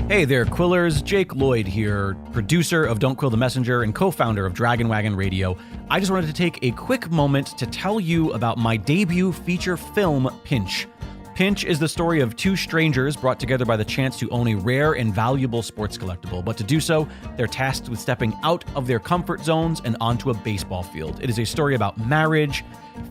Hey there, Quillers. Jake Lloyd here, producer of Don't Quill the Messenger and co-founder of Dragon Wagon Radio. I just wanted to take a quick moment to tell you about my debut feature film, Pinch. Pinch is the story of two strangers brought together by the chance to own a rare and valuable sports collectible. But to do so, they're tasked with stepping out of their comfort zones and onto a baseball field. It is a story about marriage,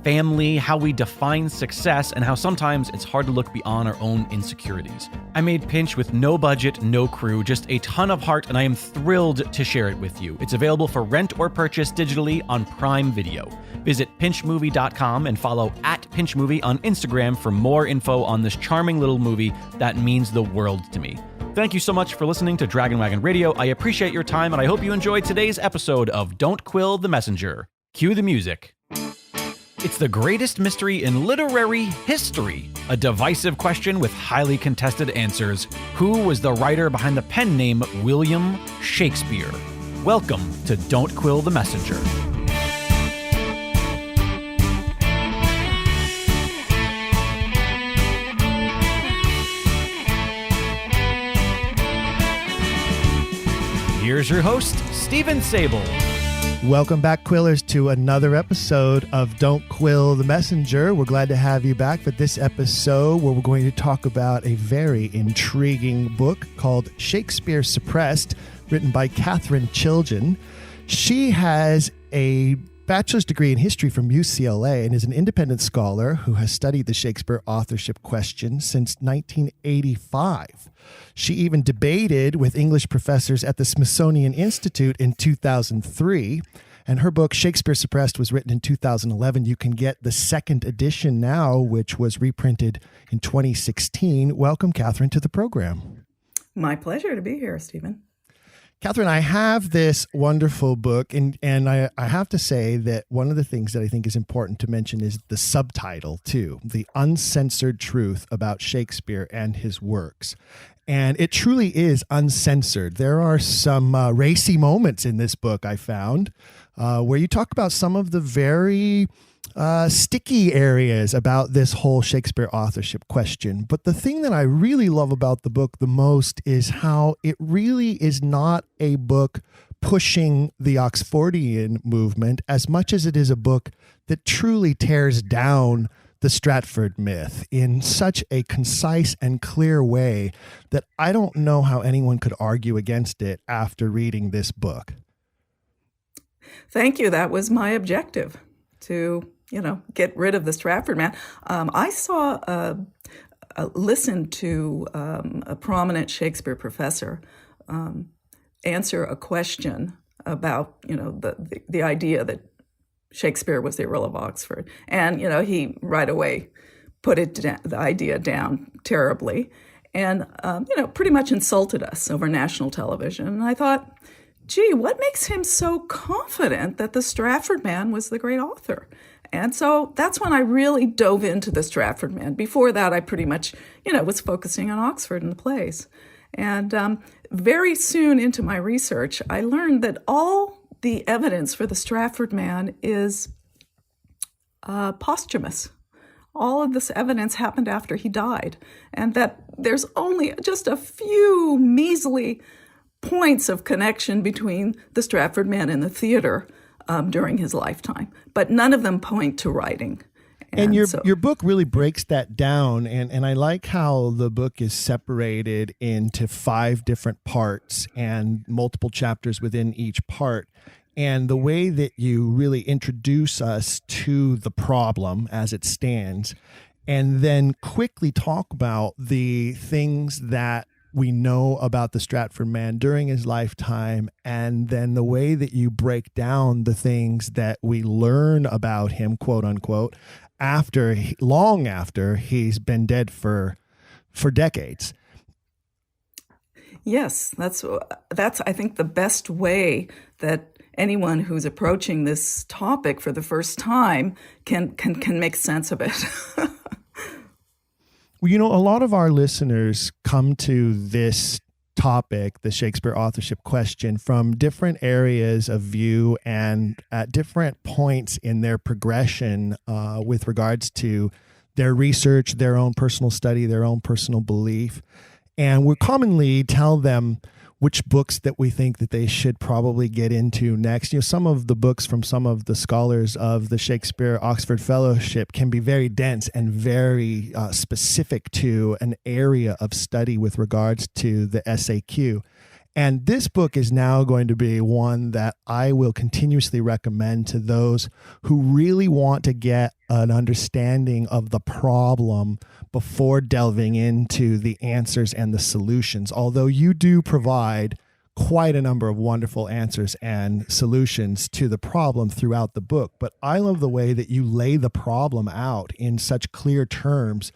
family, how we define success, and how sometimes it's hard to look beyond our own insecurities. I made Pinch with no budget, no crew, just a ton of heart, and I am thrilled to share it with you. It's available for rent or purchase digitally on Prime Video. Visit pinchmovie.com and follow @pinchmovie on Instagram for more info on this charming little movie that means the world to me. Thank you so much for listening to Dragon Wagon Radio. I appreciate your time, and I hope you enjoyed today's episode of Don't Quill the Messenger. Cue the music. It's the greatest mystery in literary history. A divisive question with highly contested answers. Who was the writer behind the pen name William Shakespeare? Welcome to Don't Quill the Messenger. Here's your host, Stephen Sable. Welcome back, Quillers, to another episode of Don't Quill the Messenger. We're glad to have you back for this episode where we're going to talk about a very intriguing book called Shakespeare Suppressed, written by Katherine Chiljan. She has a bachelor's degree in history from UCLA and is an independent scholar who has studied the Shakespeare authorship question since 1985. She even debated with English professors at the Smithsonian Institute in 2003. And her book, Shakespeare Suppressed, was written in 2011. You can get the second edition now, which was reprinted in 2016. Welcome, Katherine, to the program. My pleasure to be here, Stephen. Katherine, I have this wonderful book, and I have to say that one of the things that I think is important to mention is the subtitle, too, The Uncensored Truth About Shakespeare and His Works. And it truly is uncensored. There are some racy moments in this book, I found, where you talk about some of the very sticky areas about this whole Shakespeare authorship question. But the thing that I really love about the book the most is how it really is not a book pushing the Oxfordian movement as much as it is a book that truly tears down the Stratford myth in such a concise and clear way that I don't know how anyone could argue against it after reading this book. Thank you. That was my objective, to get rid of the Stratford man. I listened to a prominent Shakespeare professor answer a question about, the idea that Shakespeare was the Earl of Oxford. And, he right away put the idea down terribly and, pretty much insulted us over national television. And I thought, gee, what makes him so confident that the Stratford man was the great author? And so that's when I really dove into the Stratford man. Before that, I pretty much, was focusing on Oxford and the plays. And very soon into my research, I learned that all the evidence for the Stratford man is posthumous. All of this evidence happened after he died, and that there's only just a few measly points of connection between the Stratford man and the theater during his lifetime, but none of them point to writing. And your book really breaks that down, and I like how the book is separated into 5 different parts and multiple chapters within each part. And the way that you really introduce us to the problem as it stands, and then quickly talk about the things that we know about the Stratford man during his lifetime, and then the way that you break down the things that we learn about him, quote unquote, long after he's been dead for decades. Yes, that's I think the best way that anyone who's approaching this topic for the first time can make sense of it. Well, a lot of our listeners come to this topic, the Shakespeare authorship question, from different areas of view and at different points in their progression with regards to their research, their own personal study, their own personal belief. And we commonly tell them which books that we think that they should probably get into next. Some of the books from some of the scholars of the Shakespeare Oxford Fellowship can be very dense and very specific to an area of study with regards to the SAQ. And this book is now going to be one that I will continuously recommend to those who really want to get an understanding of the problem before delving into the answers and the solutions. Although you do provide quite a number of wonderful answers and solutions to the problem throughout the book. But I love the way that you lay the problem out in such clear terms.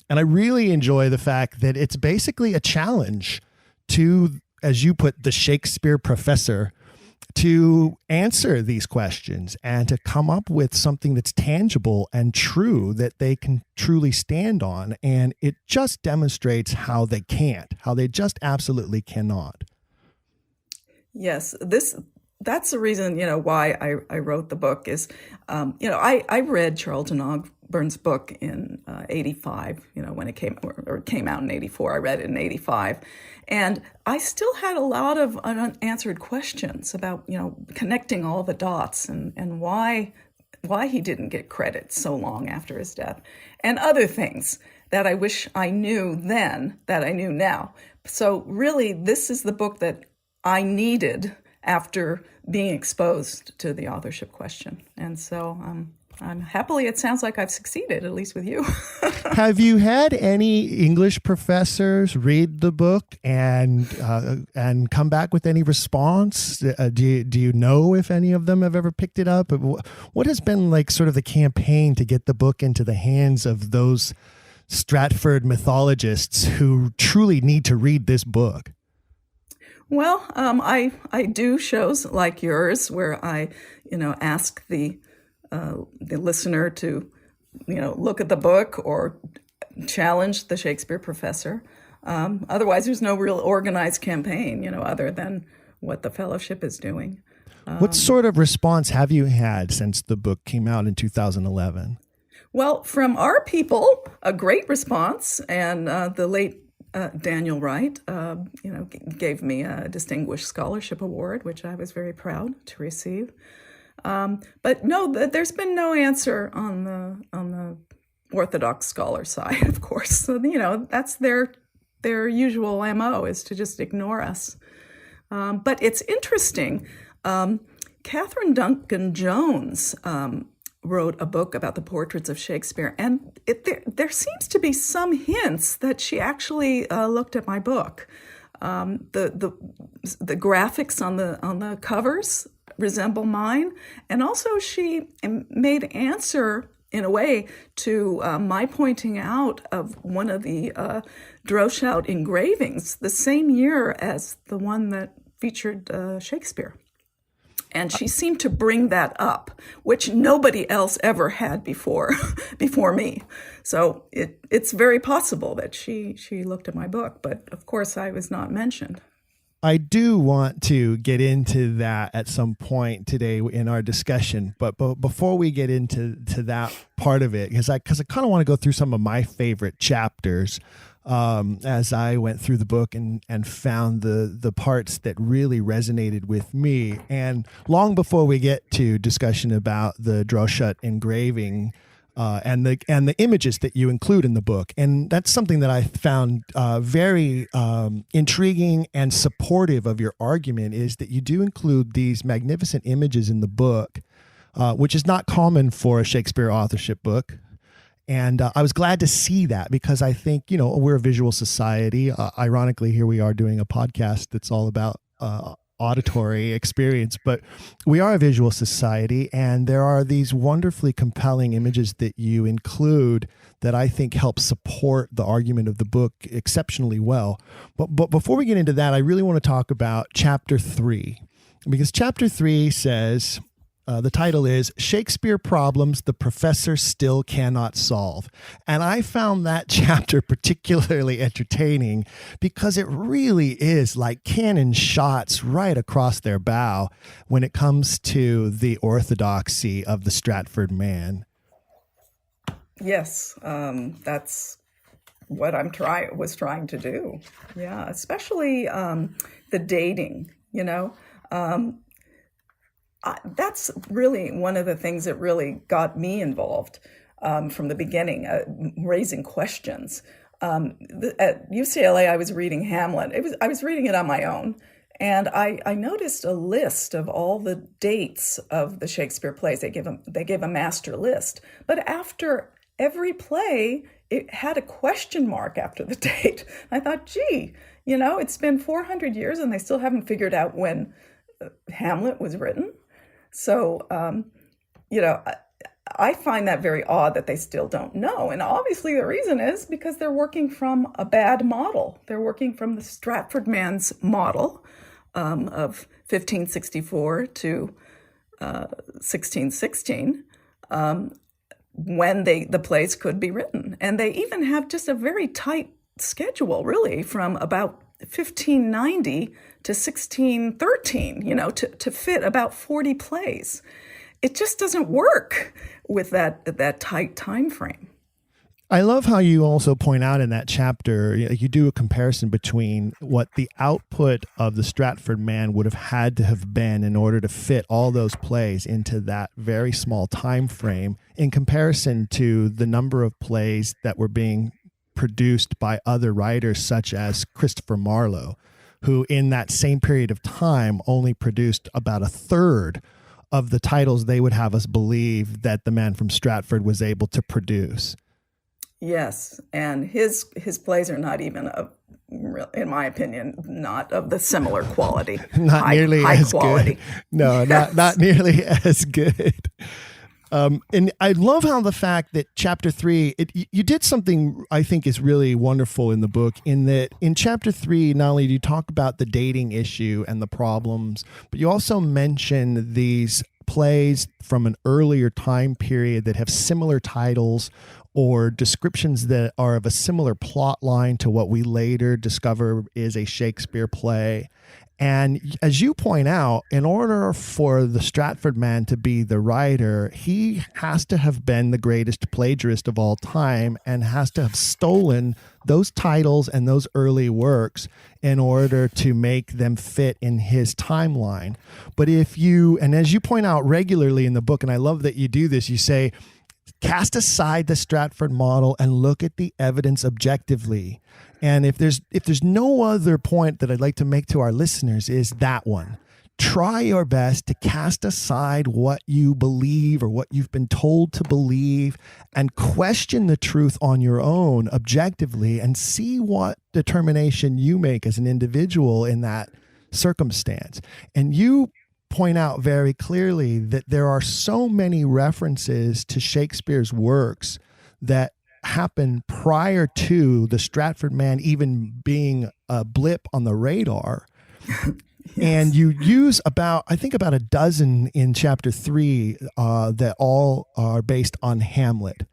And I really enjoy the fact that it's basically a challenge to, as you put, the Shakespeare professor, to answer these questions and to come up with something that's tangible and true that they can truly stand on. And it just demonstrates how they can't, how they just absolutely cannot. Yes, that's the reason, why I wrote the book is, I read Charlton Ogbur's book in 85, when it came, or it came out in 84. I read it in 85. And I still had a lot of unanswered questions about, connecting all the dots and why he didn't get credit so long after his death, and other things that I wish I knew then that I knew now. So really, this is the book that I needed after being exposed to the authorship question. And so I'm happily, it sounds like I've succeeded, at least with you. Have you had any English professors read the book and come back with any response? Do you know if any of them have ever picked it up? What has been like sort of the campaign to get the book into the hands of those Stratford mythologists who truly need to read this book? Well, I do shows like yours where I, ask the listener to, look at the book or challenge the Shakespeare professor. Otherwise, there's no real organized campaign, other than what the fellowship is doing. What sort of response have you had since the book came out in 2011? Well, from our people, a great response, and the late Daniel Wright, gave me a Distinguished Scholarship Award, which I was very proud to receive. But no, there's been no answer on the Orthodox scholar side, of course. So, that's their usual MO, is to just ignore us. But it's interesting. Katherine Duncan Jones wrote a book about the portraits of Shakespeare, and there seems to be some hints that she actually looked at my book. The graphics on the covers resemble mine, and also she made answer in a way to my pointing out of one of the Droeshout engravings the same year as the one that featured Shakespeare. And she seemed to bring that up, which nobody else ever had before me. So it's very possible that she looked at my book, but of course I was not mentioned. I do want to get into that at some point today in our discussion, but before we get into that part of it, because I kind of want to go through some of my favorite chapters as I went through the book and found the parts that really resonated with me. And long before we get to discussion about the Droeshout engraving and the images that you include in the book, and that's something that I found very intriguing and supportive of your argument, is that you do include these magnificent images in the book, which is not common for a Shakespeare authorship book. And I was glad to see that, because I think, we're a visual society. Ironically, here we are doing a podcast that's all about auditory experience, but we are a visual society, and there are these wonderfully compelling images that you include that I think help support the argument of the book exceptionally well. But before we get into that, I really want to talk about Chapter 3, because Chapter 3 says, the title is Shakespeare Problems the Professor Still Cannot Solve. And I found that chapter particularly entertaining because it really is like cannon shots right across their bow when it comes to the orthodoxy of the Stratford man. Yes, that's what was trying to do. Yeah, especially the dating. That's really one of the things that really got me involved from the beginning, raising questions. At UCLA, I was reading Hamlet. I was reading it on my own, and I noticed a list of all the dates of the Shakespeare plays. They gave a master list, but after every play, it had a question mark after the date. I thought, gee, it's been 400 years and they still haven't figured out when Hamlet was written. So, I find that very odd that they still don't know. And obviously the reason is because they're working from a bad model. They're working from the Stratford man's model of 1564 to 1616. When the plays could be written. And they even have just a very tight schedule, really, from about 1590 to 1613, to fit about 40 plays. It just doesn't work with that tight time frame. I love how you also point out in that chapter, you do a comparison between what the output of the Stratford man would have had to have been in order to fit all those plays into that very small time frame in comparison to the number of plays that were being produced by other writers such as Christopher Marlowe, who in that same period of time only produced about a third of the titles they would have us believe that the man from Stratford was able to produce. Yes, and his plays are not even, in my opinion, not of the similar quality. Not nearly high as quality. good. No, Yes. not nearly as good. And I love how the fact that chapter 3, you did something I think is really wonderful in the book, in that in chapter 3, not only do you talk about the dating issue and the problems, but you also mention these plays from an earlier time period that have similar titles or descriptions that are of a similar plot line to what we later discover is a Shakespeare play. And as you point out, in order for the Stratford man to be the writer, he has to have been the greatest plagiarist of all time and has to have stolen those titles and those early works in order to make them fit in his timeline. But and as you point out regularly in the book, and I love that you do this, you say, cast aside the Stratford model and look at the evidence objectively. And if there's no other point that I'd like to make to our listeners, is that one. Try your best to cast aside what you believe or what you've been told to believe and question the truth on your own objectively and see what determination you make as an individual in that circumstance. And you point out very clearly that there are so many references to Shakespeare's works that happen prior to the Stratford man even being a blip on the radar. Yes. And you use about a dozen in chapter 3 that all are based on Hamlet.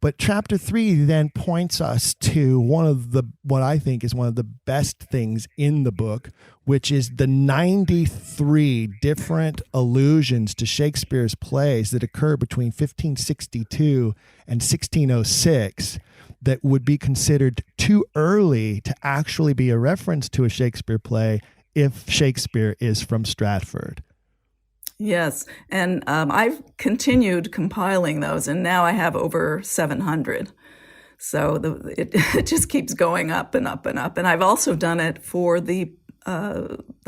But chapter 3 then points us to what I think is one of the best things in the book, which is the 93 different allusions to Shakespeare's plays that occur between 1562 and 1606 that would be considered too early to actually be a reference to a Shakespeare play if Shakespeare is from Stratford. Yes, and I've continued compiling those, and now I have over 700. So it just keeps going up and up and up. And I've also done it for the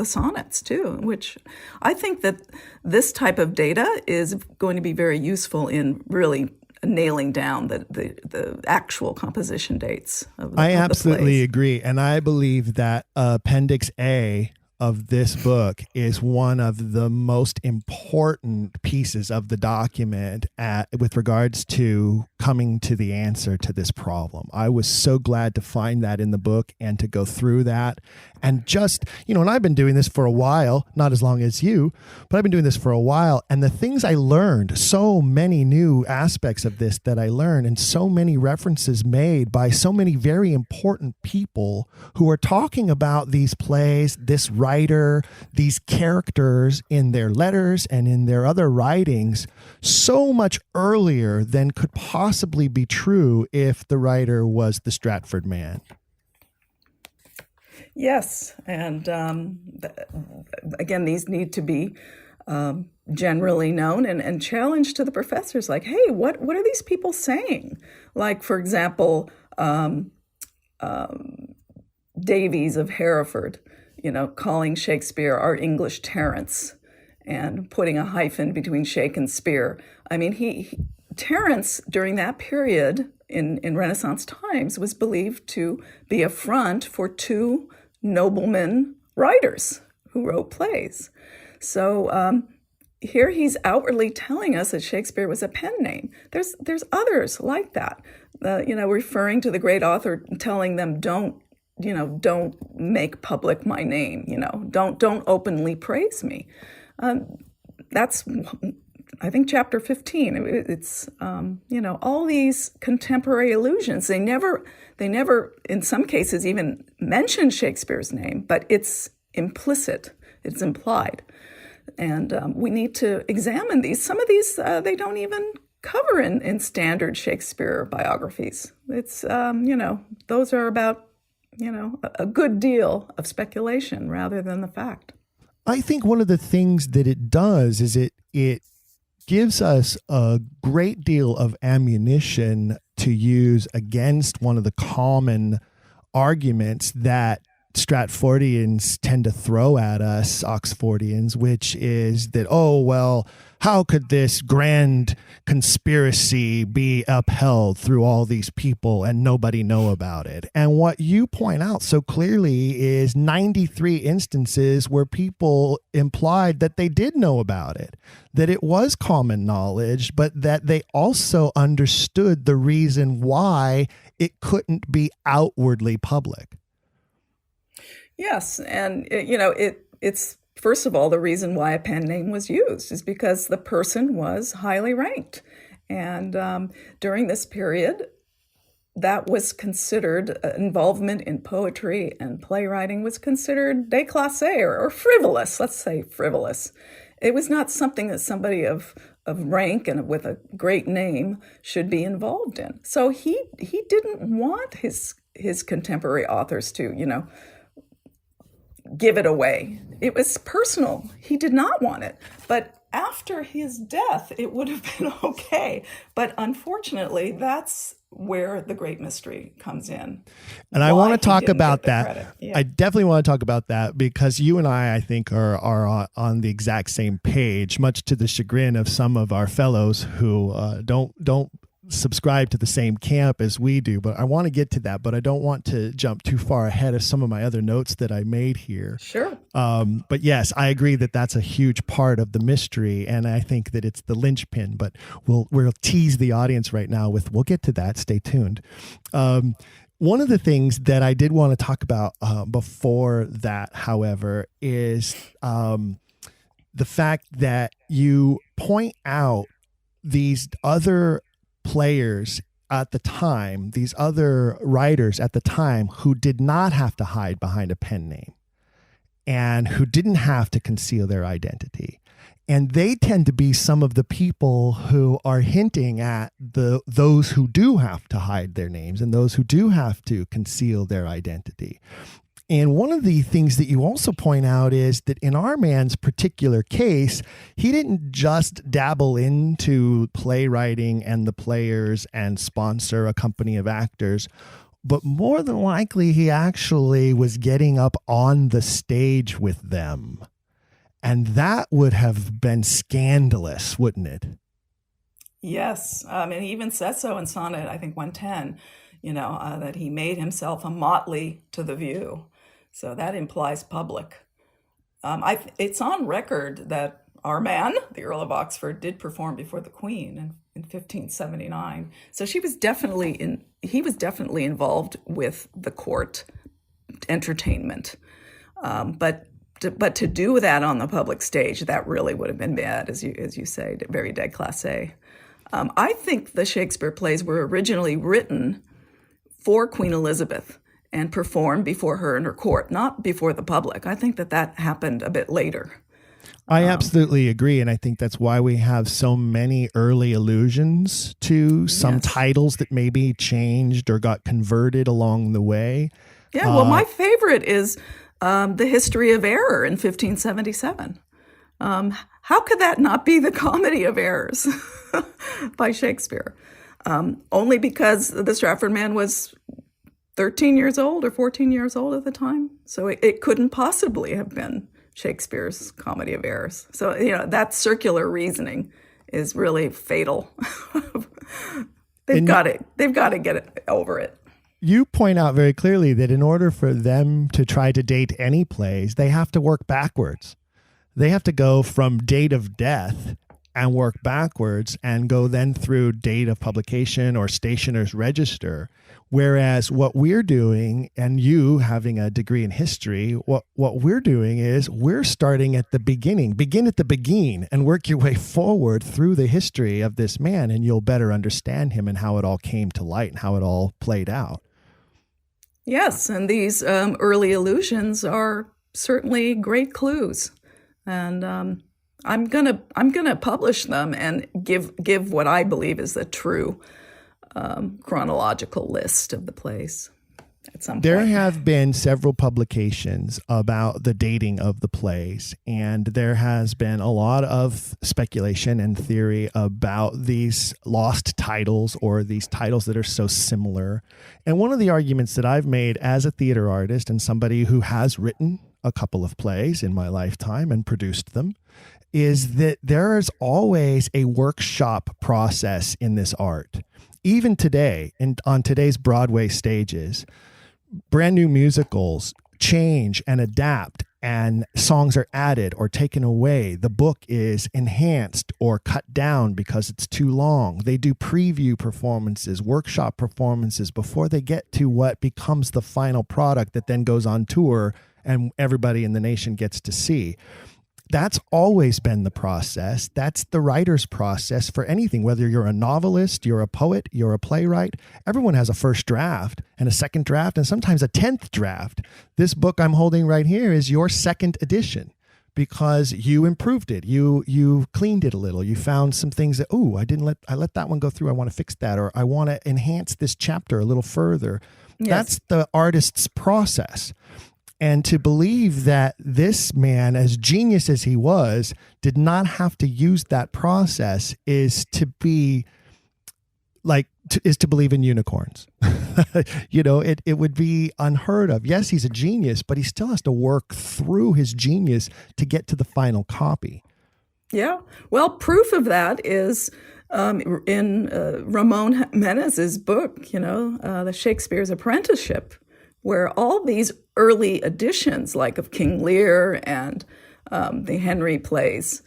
sonnets too, which I think that this type of data is going to be very useful in really nailing down the actual composition dates of the plays. I absolutely agree, and I believe that Appendix A of this book is one of the most important pieces of the document with regards to coming to the answer to this problem. I was so glad to find that in the book and to go through that And just, and I've been doing this for a while, not as long as you, but I've been doing this for a while. And the things I learned, so many new aspects of this that I learned, and so many references made by so many very important people who are talking about these plays, this writer, these characters in their letters and in their other writings so much earlier than could possibly be true if the writer was the Stratford man. Yes, and again, these need to be generally known and challenged to the professors. Like, hey, what are these people saying? Like, for example, Davies of Hereford, calling Shakespeare our English Terence, and putting a hyphen between Shake and Spear. I mean, Terence during that period in Renaissance times was believed to be a front for two noblemen writers who wrote plays. So here he's outwardly telling us that Shakespeare was a pen name. There's others like that, referring to the great author, telling them don't make public my name, don't openly praise me. That's, I think, chapter 15. It's all these contemporary allusions. They never, in some cases, even mention Shakespeare's name, but it's implicit, it's implied. And we need to examine these. Some of these they don't even cover in standard Shakespeare biographies. It's, those are about, a good deal of speculation rather than the fact. I think one of the things that it does is it gives us a great deal of ammunition to use against one of the common arguments that Stratfordians tend to throw at us, Oxfordians, which is that, how could this grand conspiracy be upheld through all these people and nobody know about it? And what you point out so clearly is 93 instances where people implied that they did know about it, that it was common knowledge, but that they also understood the reason why it couldn't be outwardly public. Yes, and it's first of all, the reason why a pen name was used is because the person was highly ranked, and during this period, that was considered involvement in poetry and playwriting was considered déclassé or frivolous. Let's say frivolous. It was not something that somebody of rank and with a great name should be involved in. So he didn't want his contemporary authors to give it away. It was personal. He did not want it. But after his death, it would have been okay. But unfortunately, that's where the great mystery comes in. And I want to talk about that. Yeah. I definitely want to talk about that because you and I think, are on the exact same page, much to the chagrin of some of our fellows who don't subscribe to the same camp as we do. But I want to get to that, but I don't want to jump too far ahead of some of my other notes that I made here. Sure. But yes, I agree that that's a huge part of the mystery, and I think that it's the linchpin, but we'll tease the audience right now we'll get to that. Stay tuned. One of the things that I did want to talk about before that, however, is the fact that you point out these other players at the time, these other writers at the time who did not have to hide behind a pen name and who didn't have to conceal their identity. And they tend to be some of the people who are hinting at those who do have to hide their names and those who do have to conceal their identity. And one of the things that you also point out is that in our man's particular case, he didn't just dabble into playwriting and the players and sponsor a company of actors, but more than likely he actually was getting up on the stage with them. And that would have been scandalous, wouldn't it? Yes. And he even says so in Sonnet, I think 110, that he made himself a motley to the view. So that implies public. It's on record that our man, the Earl of Oxford, did perform before the Queen in 1579. So he was definitely involved with the court entertainment. But to do that on the public stage, that really would have been bad, as you say, very déclassé. I think the Shakespeare plays were originally written for Queen Elizabeth and performed before her in her court, not before the public. I think that happened a bit later. I absolutely agree. And I think that's why we have so many early allusions to some titles that maybe changed or got converted along the way. Yeah, well, my favorite is The History of Error in 1577. How could that not be the Comedy of Errors by Shakespeare? Only because the Stratford man was 13 years old or 14 years old at the time. So it couldn't possibly have been Shakespeare's Comedy of Errors. So, that circular reasoning is really fatal. They've got to get over it. You point out very clearly that in order for them to try to date any plays, they have to work backwards. They have to go from date of death and work backwards and go then through date of publication or stationer's register. Whereas what we're doing, and you having a degree in history, what we're doing is we're starting at the beginning. Begin at the beginning and work your way forward through the history of this man, and you'll better understand him and how it all came to light and how it all played out. Yes, and these early allusions are certainly great clues, and I'm gonna publish them and give what I believe is the true chronological list of the plays at some point. There have been several publications about the dating of the plays, and there has been a lot of speculation and theory about these lost titles or these titles that are so similar. And one of the arguments that I've made as a theater artist and somebody who has written a couple of plays in my lifetime and produced them is that there is always a workshop process in this art. Even today, on today's Broadway stages, brand new musicals change and adapt, and songs are added or taken away. The book is enhanced or cut down because it's too long. They do preview performances, workshop performances before they get to what becomes the final product that then goes on tour and everybody in the nation gets to see. That's always been the process. That's the writer's process for anything, whether you're a novelist, you're a poet, you're a playwright. Everyone has a first draft and a second draft and sometimes a 10th draft. This book I'm holding right here is your second edition because you improved it. You cleaned it a little. You found some things that, I let that one go through. I want to fix that, or I want to enhance this chapter a little further. Yes. That's the artist's process. And to believe that this man, as genius as he was, did not have to use that process is to believe in unicorns. It would be unheard of. Yes, he's a genius, but he still has to work through his genius to get to the final copy. Yeah. Well, proof of that is in Ramon Jimenez's book, The Shakespeare's Apprenticeship, where all these early editions, like of King Lear and the Henry plays,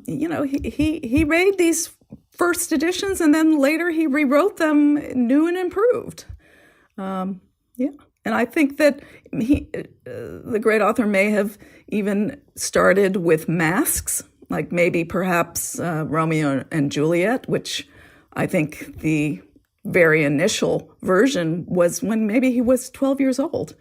he read these first editions and then later he rewrote them new and improved. And I think that the great author may have even started with masks, like maybe perhaps Romeo and Juliet, which I think the very initial version was when maybe he was 12 years old.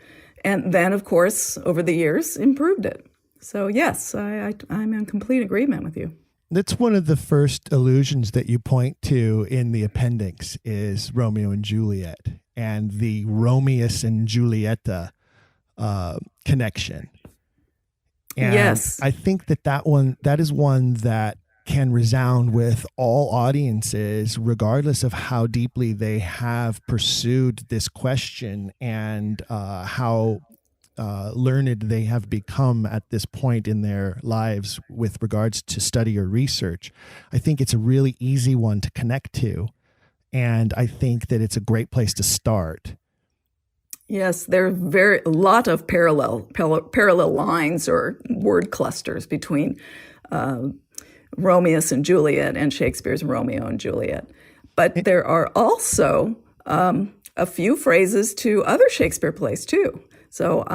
And then, of course, over the years, improved it. So, yes, I'm in complete agreement with you. That's one of the first allusions that you point to in the appendix is Romeo and Juliet and the Romeus and Julieta connection. And yes. I think that is one that can resound with all audiences, regardless of how deeply they have pursued this question and how learned they have become at this point in their lives with regards to study or research. I think it's a really easy one to connect to, and I think that it's a great place to start. Yes, there are a lot of parallel lines or word clusters between Romeus and Juliet and Shakespeare's Romeo and Juliet. But there are also a few phrases to other Shakespeare plays, too. So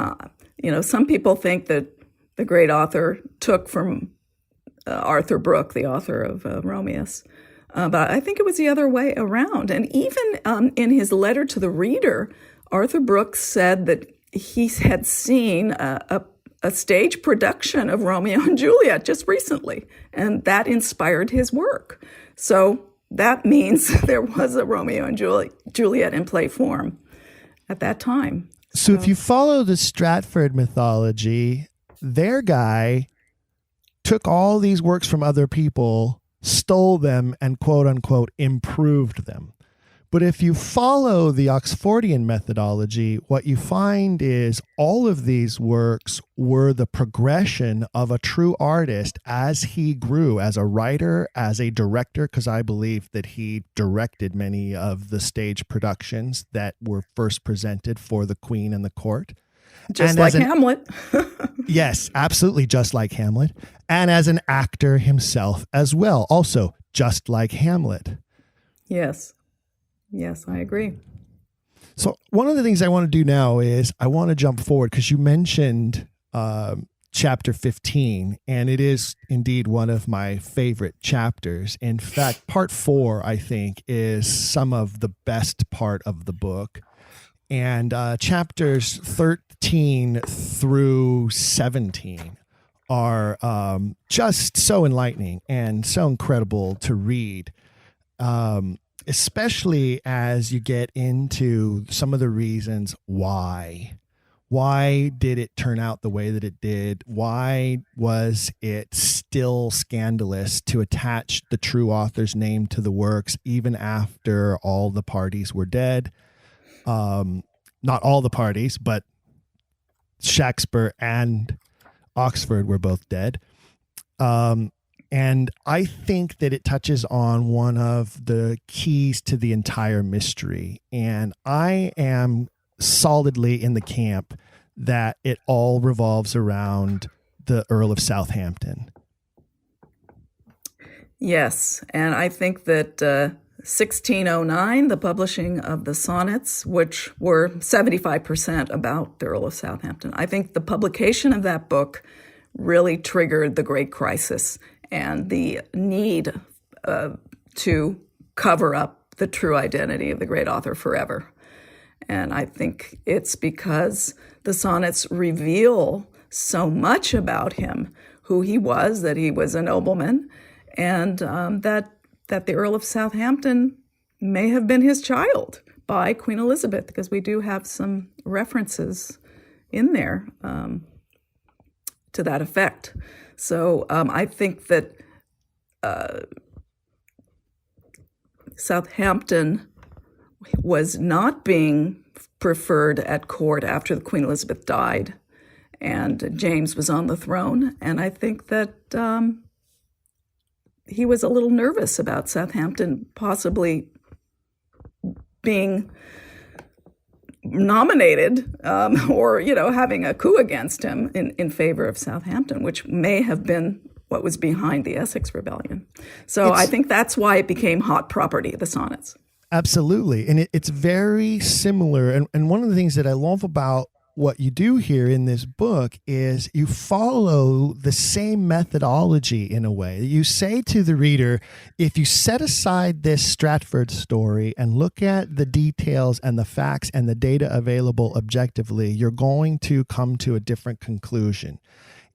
some people think that the great author took from Arthur Brooke, the author of Romeus. But I think it was the other way around. And even in his letter to the reader, Arthur Brooke said that he had seen a stage production of Romeo and Juliet just recently, and that inspired his work. So that means there was a Romeo and Juliet in play form at that time. So if you follow the Stratford mythology, their guy took all these works from other people, stole them, and quote unquote improved them. But if you follow the Oxfordian methodology, what you find is all of these works were the progression of a true artist as he grew as a writer, as a director, because I believe that he directed many of the stage productions that were first presented for the Queen and the court. Just like Hamlet. Yes, absolutely, just like Hamlet. And as an actor himself as well, also just like Hamlet. Yes. Yes, I agree. So one of the things I want to do now is I want to jump forward because you mentioned chapter 15, and it is indeed one of my favorite chapters. In fact, part 4, I think, is some of the best part of the book. And chapters 13 through 17 are just so enlightening and so incredible to read. Especially as you get into some of the reasons why. Why did it turn out the way that it did? Why was it still scandalous to attach the true author's name to the works even after all the parties were dead? Not all the parties, but Shakespeare and Oxford were both dead. And I think that it touches on one of the keys to the entire mystery. And I am solidly in the camp that it all revolves around the Earl of Southampton. Yes, and I think that 1609, the publishing of the sonnets, which were 75% about the Earl of Southampton, I think the publication of that book really triggered the Great Crisis and the need to cover up the true identity of the great author forever. And I think it's because the sonnets reveal so much about him, who he was, that he was a nobleman, and that the Earl of Southampton may have been his child by Queen Elizabeth, because we do have some references in there to that effect. So I think that Southampton was not being preferred at court after Queen Elizabeth died and James was on the throne. And I think that he was a little nervous about Southampton possibly being nominated or, having a coup against him in favor of Southampton, which may have been what was behind the Essex Rebellion. So I think that's why it became hot property, the sonnets. Absolutely. And it's very similar. And one of the things that I love about what you do here in this book is you follow the same methodology in a way. You say to the reader, if you set aside this Stratford story and look at the details and the facts and the data available objectively, you're going to come to a different conclusion.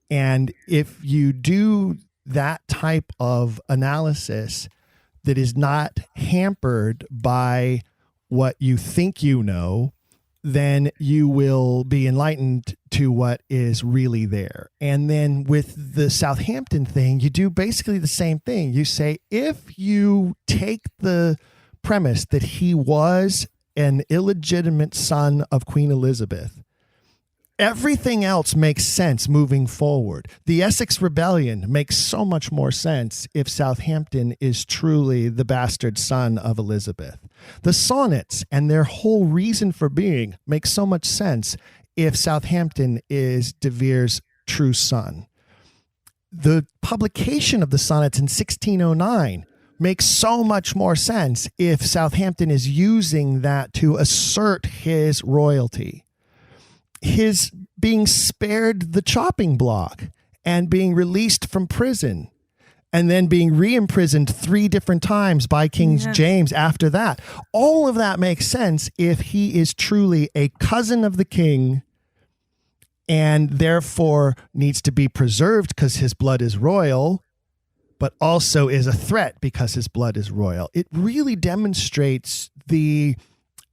And if you do that type of analysis that is not hampered by what you think you know, then you will be enlightened to what is really there. And then with the Southampton thing, you do basically the same thing. You say, if you take the premise that he was an illegitimate son of Queen Elizabeth, everything else makes sense moving forward. The Essex Rebellion makes so much more sense if Southampton is truly the bastard son of Elizabeth. The sonnets and their whole reason for being makes so much sense if Southampton is De Vere's true son. The publication of the sonnets in 1609 makes so much more sense if Southampton is using that to assert his royalty. His being spared the chopping block and being released from prison and then being re-imprisoned 3 different times by King James after that. All of that makes sense if he is truly a cousin of the king and therefore needs to be preserved because his blood is royal, but also is a threat because his blood is royal. It really demonstrates the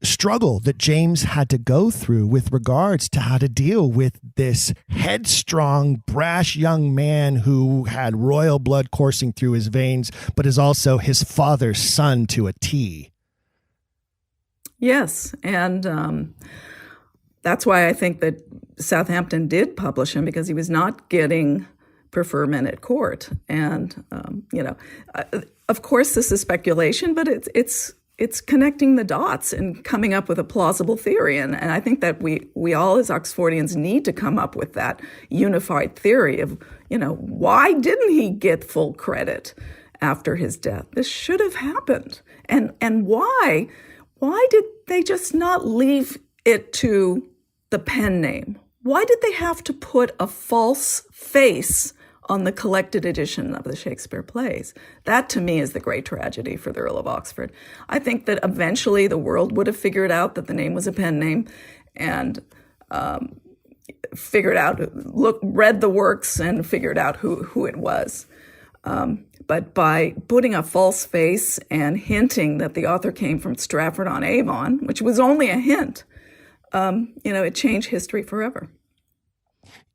struggle that James had to go through with regards to how to deal with this headstrong, brash young man who had royal blood coursing through his veins, but is also his father's son to a T. Yes, and that's why I think that Southampton did publish him, because he was not getting preferment at court. And, of course, this is speculation, but it's connecting the dots and coming up with a plausible theory. And I think that we all as Oxfordians need to come up with that unified theory of, why didn't he get full credit after his death? This should have happened. And why did they just not leave it to the pen name? Why did they have to put a false face on the collected edition of the Shakespeare plays? That, to me, is the great tragedy for the Earl of Oxford. I think that eventually the world would have figured out that the name was a pen name and read the works and figured out who it was. But by putting a false face and hinting that the author came from Stratford-on-Avon, which was only a hint, it changed history forever.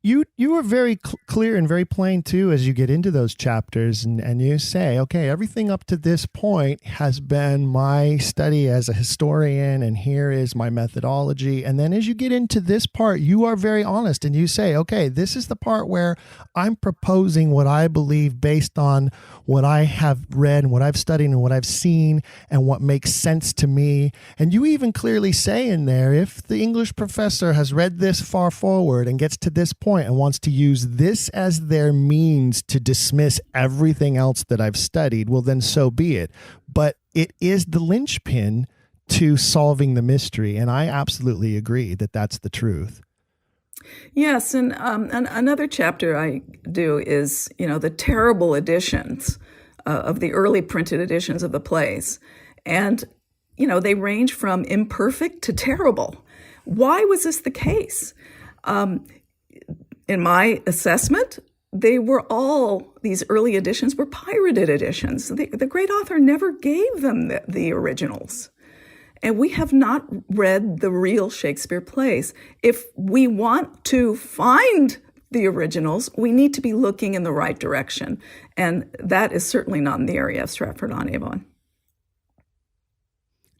You are very clear and very plain, too, as you get into those chapters and you say, okay, everything up to this point has been my study as a historian, and here is my methodology. And then as you get into this part, you are very honest and you say, okay, this is the part where I'm proposing what I believe based on what I have read and what I've studied and what I've seen and what makes sense to me. And you even clearly say in there, if the English professor has read this far forward and gets to this point and wants to use this as their means to dismiss everything else that I've studied, well, then so be it. But it is the linchpin to solving the mystery. And I absolutely agree that that's the truth. Yes, and another chapter I do is, the terrible editions of the early printed editions of the plays. And, they range from imperfect to terrible. Why was this the case? In my assessment, these early editions were pirated editions. The great author never gave them the originals. And we have not read the real Shakespeare plays. If we want to find the originals, we need to be looking in the right direction. And that is certainly not in the area of Stratford-on-Avon.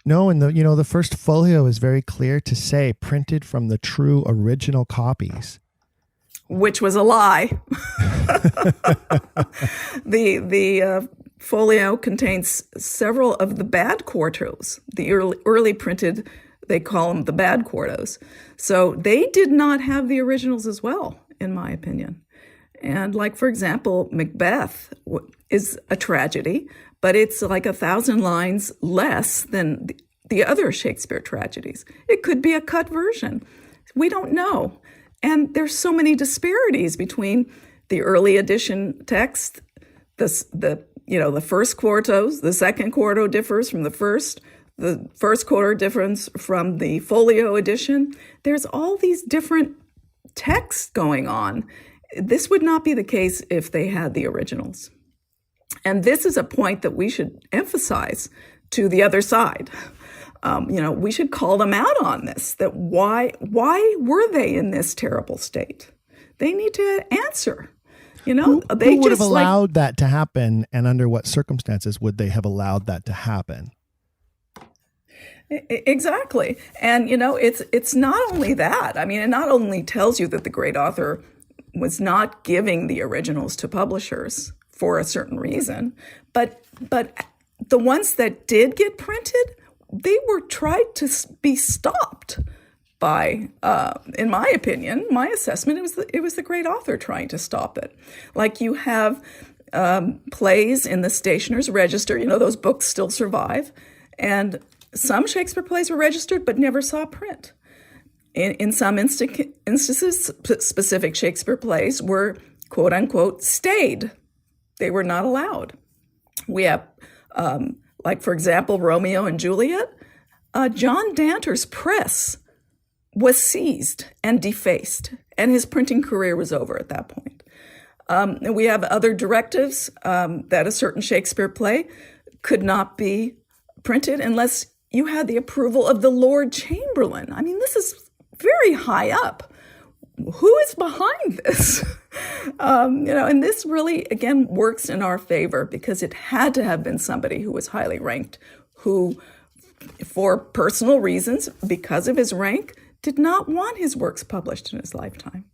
No, and the first folio is very clear to say printed from the true original copies. Which was a lie. The folio contains several of the bad quartos. The early printed, they call them the bad quartos. So they did not have the originals as well, in my opinion. And like, for example, Macbeth is a tragedy, but it's like 1,000 lines less than the other Shakespeare tragedies. It could be a cut version. We don't know. And there's so many disparities between the early edition text, the first quartos, the second quarto differs from the first quarto differs from the folio edition. There's all these different texts going on. This would not be the case if they had the originals. And this is a point that we should emphasize to the other side. We should call them out on this, that why were they in this terrible state? They need to answer. Who would have allowed that to happen, and under what circumstances would they have allowed that to happen? Exactly. And, it's not only that. I mean, it not only tells you that the great author was not giving the originals to publishers for a certain reason, but the ones that did get printed, they were tried to be stopped by, in my opinion, my assessment, it was the great author trying to stop it. Like you have plays in the Stationer's Register, those books still survive, and some Shakespeare plays were registered but never saw print. in some instances, specific Shakespeare plays were, quote unquote, stayed. They were not allowed. We have, like, for example, Romeo and Juliet. John Danter's press was seized and defaced, and his printing career was over at that point. And we have other directives that a certain Shakespeare play could not be printed unless you had the approval of the Lord Chamberlain. I mean, this is very high up. Who is behind this? And this really, again, works in our favor because it had to have been somebody who was highly ranked, who, for personal reasons, because of his rank, did not want his works published in his lifetime.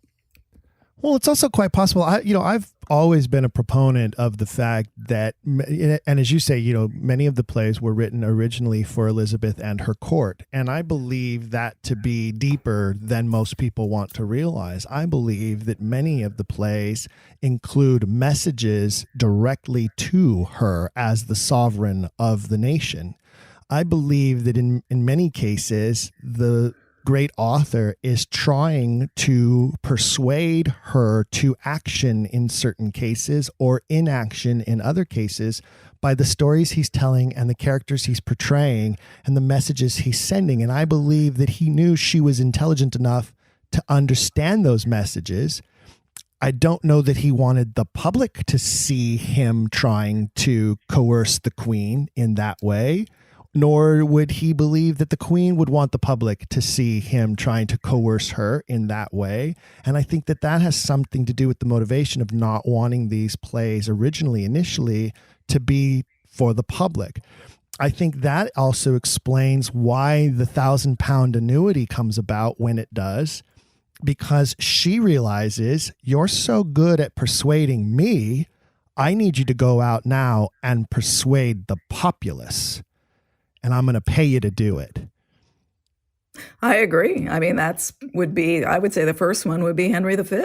Well, it's also quite possible. I've always been a proponent of the fact that, and as you say, many of the plays were written originally for Elizabeth and her court. And I believe that to be deeper than most people want to realize. I believe that many of the plays include messages directly to her as the sovereign of the nation. I believe that in many cases, the great author is trying to persuade her to action in certain cases or inaction in other cases by the stories he's telling and the characters he's portraying and the messages he's sending. And I believe that he knew she was intelligent enough to understand those messages. I don't know that he wanted the public to see him trying to coerce the queen in that way, nor would he believe that the queen would want the public to see him trying to coerce her in that way. And I think that has something to do with the motivation of not wanting these plays initially to be for the public. I think that also explains why the £1,000 annuity comes about when it does, because she realizes, you're so good at persuading me, I need you to go out now and persuade the populace. And I'm going to pay you to do it. I agree. I mean, I would say the first one would be Henry V,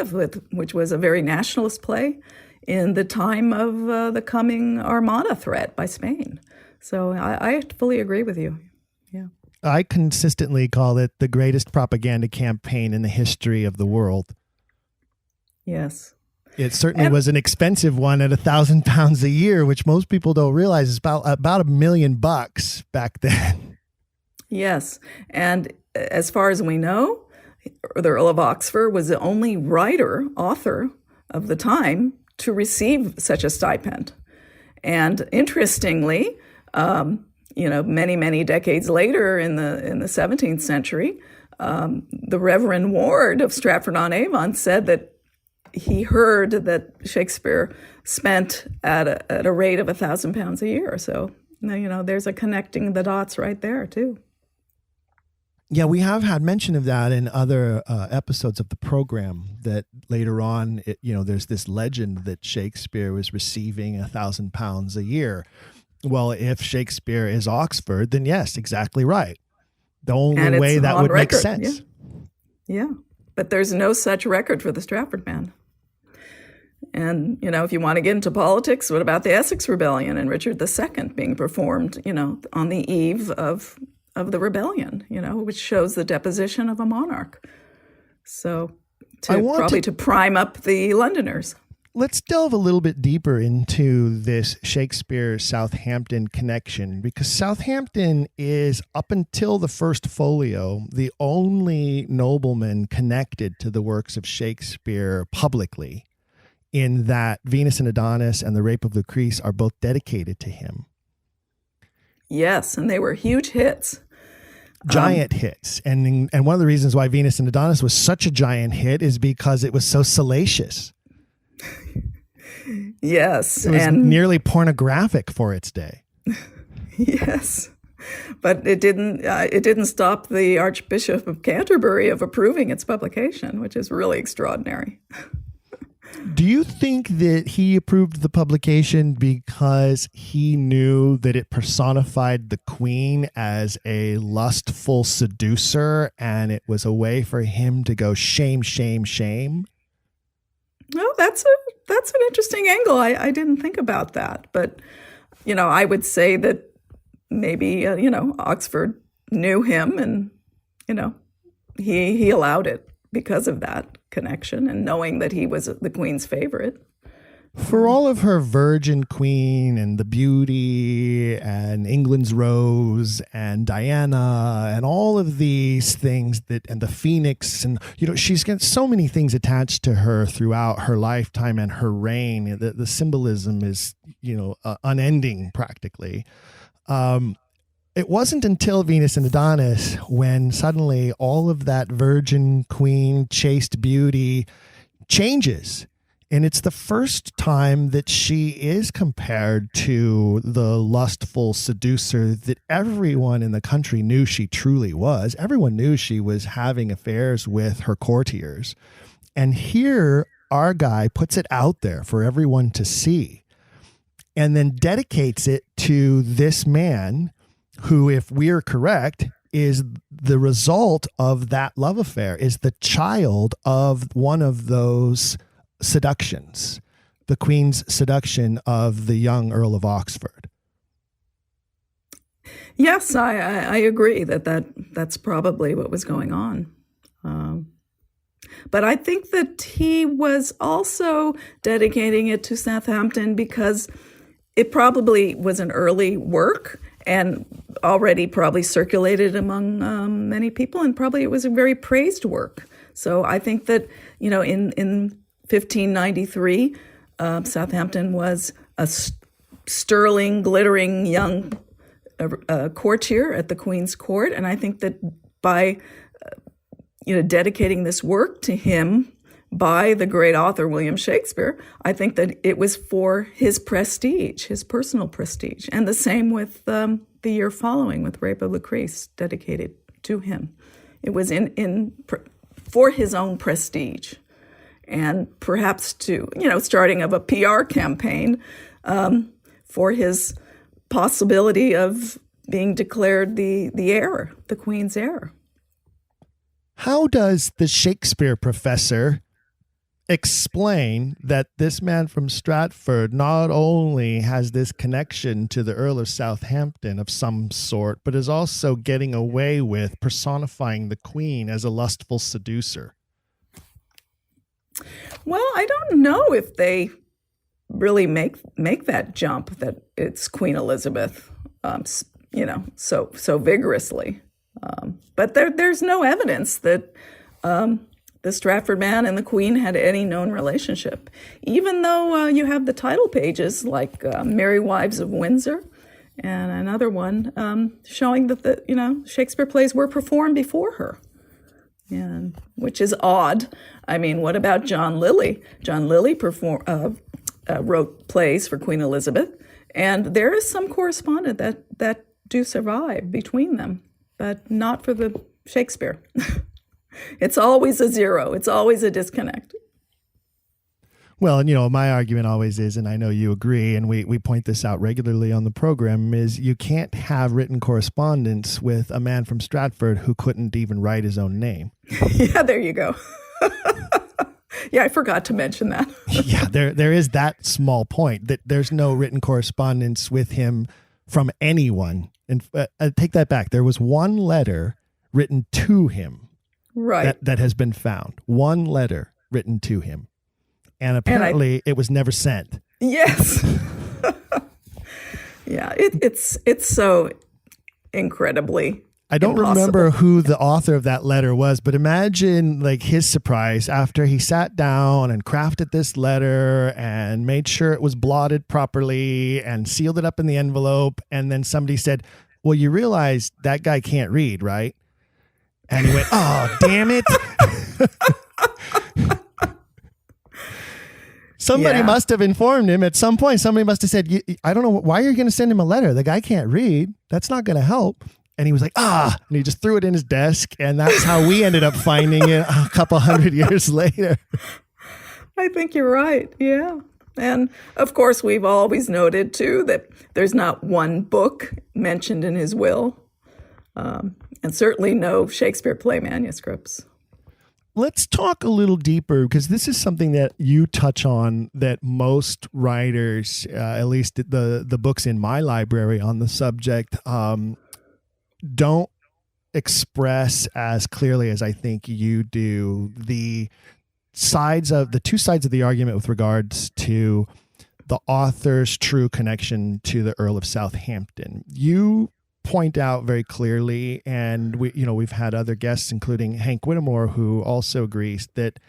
which was a very nationalist play in the time of the coming Armada threat by Spain. So I fully agree with you. Yeah. I consistently call it the greatest propaganda campaign in the history of the world. Yes. It certainly was an expensive one at £1,000 a year, which most people don't realize is about $1 million back then. Yes. And as far as we know, the Earl of Oxford was the only author of the time to receive such a stipend. And interestingly, many, many decades later in the 17th century, the Reverend Ward of Stratford-on-Avon said that he heard that Shakespeare spent at a rate of £1,000 a year. So, there's a connecting the dots right there too. Yeah, we have had mention of that in other episodes of the program, that later on, there's this legend that Shakespeare was receiving £1,000 a year. Well, if Shakespeare is Oxford, then yes, exactly right. The only way that would make sense. Yeah, but there's no such record for the Stratford man. And, if you want to get into politics, what about the Essex Rebellion and Richard II being performed, on the eve of the rebellion, which shows the deposition of a monarch. So to prime up the Londoners. Let's delve a little bit deeper into this Shakespeare Southampton connection, because Southampton is, up until the first folio, the only nobleman connected to the works of Shakespeare publicly, in that Venus and Adonis and The Rape of Lucrece are both dedicated to him. Yes, and they were huge hits. Giant hits. And one of the reasons why Venus and Adonis was such a giant hit is because it was so salacious. Yes. It was nearly pornographic for its day. Yes. But it didn't stop the Archbishop of Canterbury of approving its publication, which is really extraordinary. Do you think that he approved the publication because he knew that it personified the Queen as a lustful seducer, and it was a way for him to go shame, shame, shame? No, that's an interesting angle. I didn't think about that. But, I would say that maybe, Oxford knew him and, he allowed it because of that connection and knowing that he was the Queen's favorite. For all of her Virgin Queen and the Beauty and England's Rose and Diana and all of these things and the Phoenix, and she's got so many things attached to her throughout her lifetime and her reign. The symbolism is unending practically. It wasn't until Venus and Adonis when suddenly all of that Virgin Queen chaste beauty changes. And it's the first time that she is compared to the lustful seducer that everyone in the country knew she truly was. Everyone knew she was having affairs with her courtiers. And here, our guy puts it out there for everyone to see and then dedicates it to this man who, if we're correct, is the result of that love affair, is the child of one of those seductions, the Queen's seduction of the young Earl of Oxford. Yes, I agree that's probably what was going on. But I think that he was also dedicating it to Southampton because it probably was an early work and already probably circulated among many people, and probably it was a very praised work. So I think that, in 1593, Southampton was a sterling, glittering young courtier at the Queen's court. And I think that by dedicating this work to him by the great author William Shakespeare, I think that it was for his prestige, his personal prestige. And the same with the year following with Rape of Lucrece, dedicated to him. It was for his own prestige. And perhaps to, starting of a PR campaign for his possibility of being declared the heir, the Queen's heir. How does the Shakespeare professor explain that this man from Stratford not only has this connection to the Earl of Southampton of some sort, but is also getting away with personifying the Queen as a lustful seducer? Well, I don't know if they really make that jump that it's Queen Elizabeth, so vigorously. But there's no evidence that the Stratford man and the Queen had any known relationship, even though you have the title pages like Merry Wives of Windsor and another one showing that the Shakespeare plays were performed before her. Yeah, which is odd. I mean, what about John Lilly? John Lilly wrote plays for Queen Elizabeth, and there is some correspondence that do survive between them, but not for the Shakespeare. It's always a zero. It's always a disconnect. Well, my argument always is, and I know you agree, and we point this out regularly on the program, is you can't have written correspondence with a man from Stratford who couldn't even write his own name. Yeah, there you go. Yeah, I forgot to mention that. Yeah, there is that small point that there's no written correspondence with him from anyone. And I take that back. There was one letter written to him, right? That has been found. One letter written to him. And apparently it was never sent. Yes. Yeah, it's so incredibly I don't impossible. remember who the author of that letter was, but imagine his surprise after he sat down and crafted this letter and made sure it was blotted properly and sealed it up in the envelope. And then somebody said, well, you realize that guy can't read, right? And he went, oh, damn it. Somebody must have informed him at some point. Somebody must have said, I don't know, why you're going to send him a letter? The guy can't read. That's not going to help. And he was like, and he just threw it in his desk. And that's how we ended up finding it a couple hundred years later. I think you're right. Yeah. And of course, we've always noted, too, that there's not one book mentioned in his will, and certainly no Shakespeare play manuscripts. Let's talk a little deeper, because this is something that you touch on that most writers, at least the books in my library on the subject, don't express as clearly as I think you do the two sides of the argument with regards to the author's true connection to the Earl of Southampton. You point out very clearly, and we've had other guests, including Hank Whittemore, who also agrees that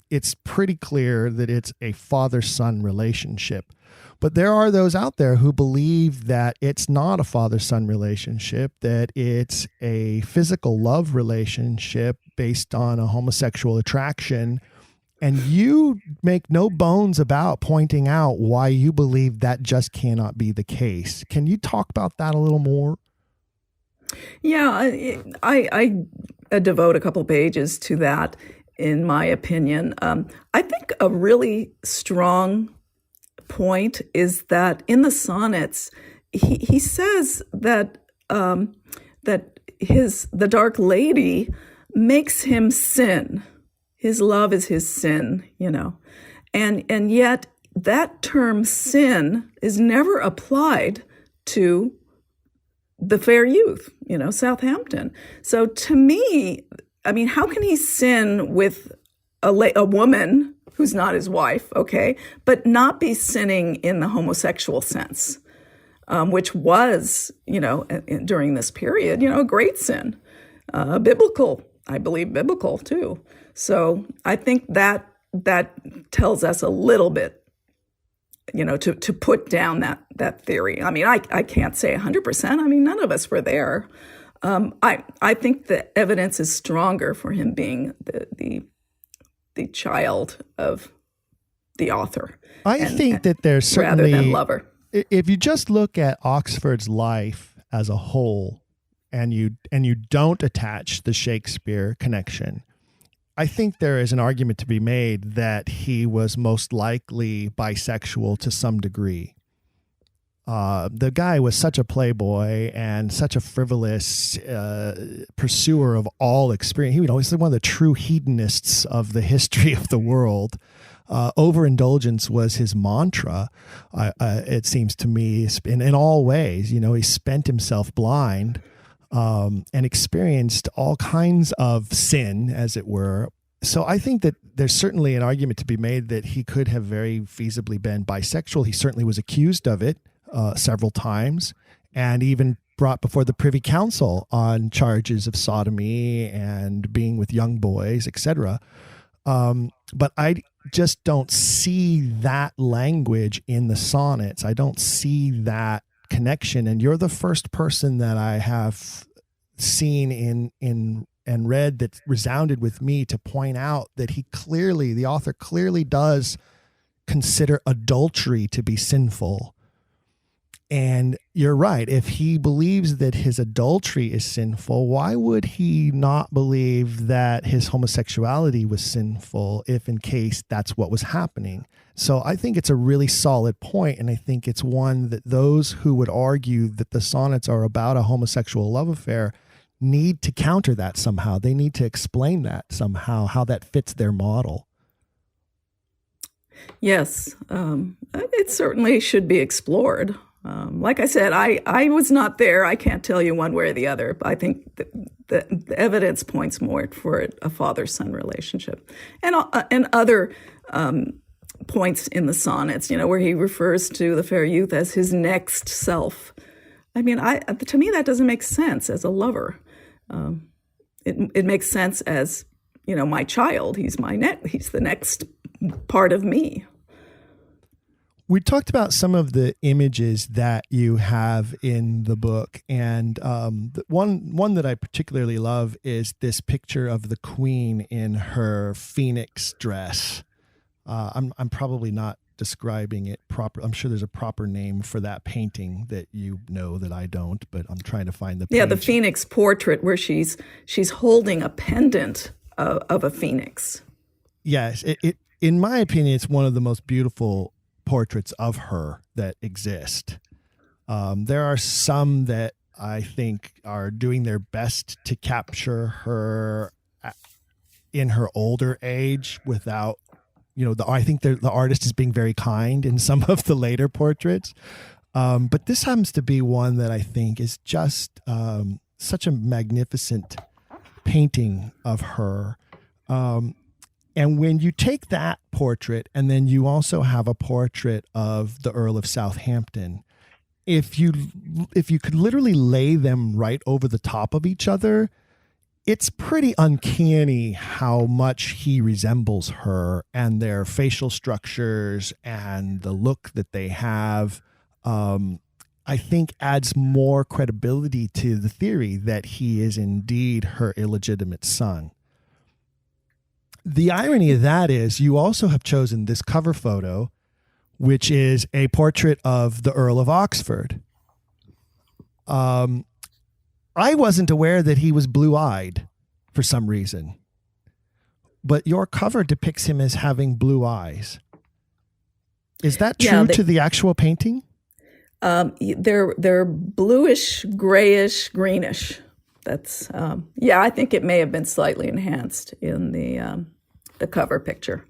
it's pretty clear that it's a father-son relationship. But there are those out there who believe that it's not a father-son relationship, that it's a physical love relationship based on a homosexual attraction. And you make no bones about pointing out why you believe that just cannot be the case. Can you talk about that a little more? Yeah, I devote a couple pages to that, in my opinion. I think a really strong point is that in the sonnets, he says that that the Dark Lady makes him sin. His love is his sin, and yet that term sin is never applied to the fair youth, Southampton. So to me, I mean, how can he sin with a woman who's not his wife, okay, but not be sinning in the homosexual sense, which was, during this period, a great sin, biblical, I believe biblical too. So I think that tells us a little bit, to put down that theory. I mean, I can't say 100%. I mean, none of us were there. I think the evidence is stronger for him being the child of the author. I think that there's certainly, rather than lover. If you just look at Oxford's life as a whole, and you don't attach the Shakespeare connection, I think there is an argument to be made that he was most likely bisexual to some degree. The guy was such a playboy and such a frivolous pursuer of all experience. He was one of the true hedonists of the history of the world. Overindulgence was his mantra. It seems to me, in all ways. He spent himself blind and experienced all kinds of sin, as it were. So I think that there's certainly an argument to be made that he could have very feasibly been bisexual. He certainly was accused of it several times, and even brought before the Privy Council on charges of sodomy and being with young boys, etc. But I just don't see that language in the sonnets. I don't see that connection. And you're the first person that I have seen in and read that resounded with me to point out that the author clearly does consider adultery to be sinful. And you're right. If he believes that his adultery is sinful, why would he not believe that his homosexuality was sinful if in case that's what was happening? So I think it's a really solid point, and I think it's one that those who would argue that the sonnets are about a homosexual love affair need to counter that somehow. They need to explain that somehow, how that fits their model. Yes, it certainly should be explored. Like I said, I was not there. I can't tell you one way or the other. I think the evidence points more for a father-son relationship, and other points in the sonnets, where he refers to the fair youth as his next self. I mean, to me that doesn't make sense as a lover. It makes sense as my child. He's the next part of me. We talked about some of the images that you have in the book, and one that I particularly love is this picture of the Queen in her phoenix dress. I'm probably not describing it proper. I'm sure there's a proper name for that painting that that I don't, but I'm trying to find the page. Yeah, the phoenix portrait where she's holding a pendant of a phoenix. Yes, it in my opinion, it's one of the most beautiful portraits of her that exist. There are some that I think are doing their best to capture her in her older age without, I think the artist is being very kind in some of the later portraits. But this happens to be one that I think is just such a magnificent painting of her. And when you take that portrait and then you also have a portrait of the Earl of Southampton, if you could literally lay them right over the top of each other, it's pretty uncanny how much he resembles her, and their facial structures and the look that they have, I think adds more credibility to the theory that he is indeed her illegitimate son. The irony of that is you also have chosen this cover photo, which is a portrait of the Earl of Oxford. I wasn't aware that he was blue-eyed for some reason, but your cover depicts him as having blue eyes. Is that true to the actual painting? They're bluish, grayish, greenish. That's I think it may have been slightly enhanced in the cover picture.